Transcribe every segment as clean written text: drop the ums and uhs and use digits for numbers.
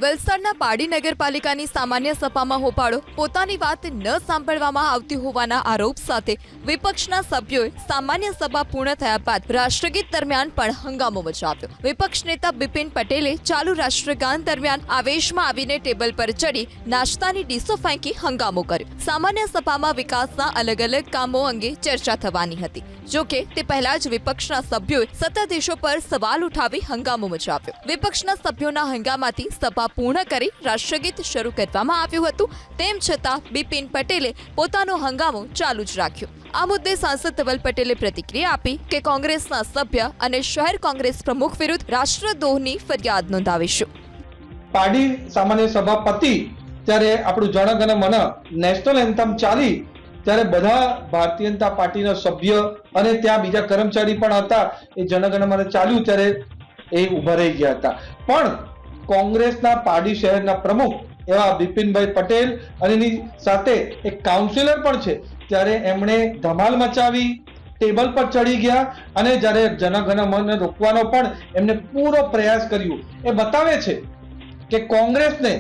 વલસાડના પાડી નગરપાલિકાની સામાન્ય સભામાં હોબાળો, પોતાની વાત ન સાંભળવામાં આવતી હોવાના આરોપ સાથે વિપક્ષના સભ્યોએ સામાન્ય સભા પૂર્ણ થયા બાદ રાષ્ટ્રગીત દરમિયાન પણ હંગામો મચાવ્યો। વિપક્ષ નેતા બિપિન પટેલે ચાલુ રાષ્ટ્રગાન દરમિયાન આવેશમાં આવીને ટેબલ પર ચડી નાસ્તાની ડીશો ફેંકી હંગામો કર્યો। સામાન્ય સભામાં વિકાસના અલગ અલગ કામો અંગે ચર્ચા થવાની હતી, જો કે તે પહેલા જ વિપક્ષના સભ્યોએ સત્તાધીશો પર સવાલ ઉઠાવી હંગામો મચાવ્યો। વિપક્ષના સભ્યોના હંગામાથી સભા પૂર્ણ કરી રાષ્ટ્રગીત શરૂ કરવામાં આવ્યું હતું, તેમ છતાં બિપિન પટેલે પોતાનો હંગામો ચાલુ જ રાખ્યો। આ મુદ્દે સાંસદ ધવલ પટેલે પ્રતિક્રિયા આપી કે કોંગ્રેસના સભ્ય અને શહેર કોંગ્રેસ પ્રમુખ વિરુદ્ધ રાષ્ટ્રદ્રોહની ફરિયાદ નોંધાવીશું। પાડી સામાન્ય સભા પતિ ત્યારે આપણું જન ગણ મન નેશનલ એન્થમ ચાલી ત્યારે બધા ભારતીય જનતા પાર્ટીના સભ્ય અને ત્યાં બીજા કર્મચારી પણ હતા, એ જન ગણ મન ચાલ્યું ત્યારે એ ઉભા રહી ગયા હતા। પણ કોંગ્રેસના પાડી શહેરના પ્રમુખ એવા બિપિનભાઈ પટેલ અને એની સાથે એક કાઉન્સિલર પણ છે, ત્યારે એમણે ધમાલ મચાવી, ટેબલ પર ચડી ગયા અને જ્યારે જનગણ મનને રોકવાનો પણ એમને પૂરો પ્રયાસ કર્યો। એ બતાવે છે કે કોંગ્રેસને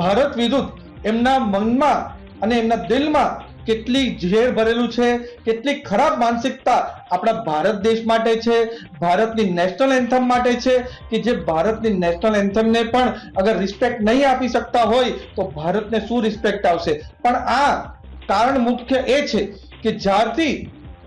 ભારત વિરુદ્ધ એમના મનમાં અને એમના દિલમાં કેટલી ઝેર ભરેલું છે, કેટલી ખરાબ માનસિકતા આપણા ભારત દેશ માટે છે, ભારતની નેશનલ એન્થમ માટે છે, કે જે ભારતની નેશનલ એન્થમને પણ અગર રિસ્પેક્ટ નહીં આપી શકતા હોય તો ભારતને શું રિસ્પેક્ટ આવશે। પણ આ કારણ મુખ્ય એ છે કે જ્યારથી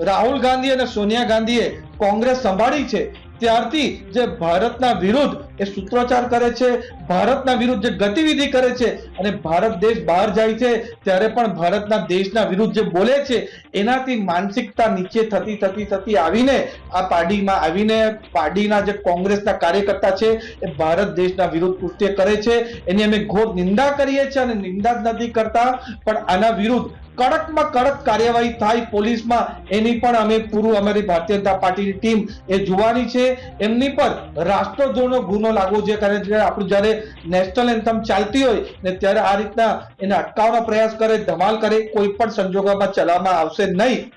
રાહુલ ગાંધી અને સોનિયા ગાંધીએ કોંગ્રેસ સંભાળી છે ત્યારથી જે ભારતના વિરુદ્ધ એ સૂત્રોચ્ચાર કરે છે, ભારતના વિરુદ્ધ જે ગતિવિધિ કરે છે અને ભારત દેશ બહાર જાય છે ત્યારે પણ ભારતના દેશના વિરુદ્ધ જે બોલે છે એનાથી માનસિકતા નીચે થતી આવીને આ પાર્ટીમાં આવીને પાર્ટીના જે કોંગ્રેસના કાર્યકર્તા છે એ ભારત દેશના વિરુદ્ધ કૃત્ય કરે છે। એની અમે ઘોર નિંદા કરીએ છીએ અને નિંદા જ નથી કરતા, પણ આના વિરુદ્ધ કડકમાં કડક કાર્યવાહી થાય પોલીસમાં, એની પણ અમે પૂરું અમારી ભારતીય જનતા પાર્ટીની ટીમ એ જોવાની છે। એમની પર રાષ્ટ્રદ્રોહનો ગુનો લાગવો જોઈએ, કારણ કે આપણું જ્યારે નેશનલ એન્થમ ચાલતી હોય ને ત્યારે આ રીતના એને અટકાવવાનો પ્રયાસ કરે, ધમાલ કરે, કોઈ પણ સંજોગોમાં ચલાવવામાં આવશે નહીં।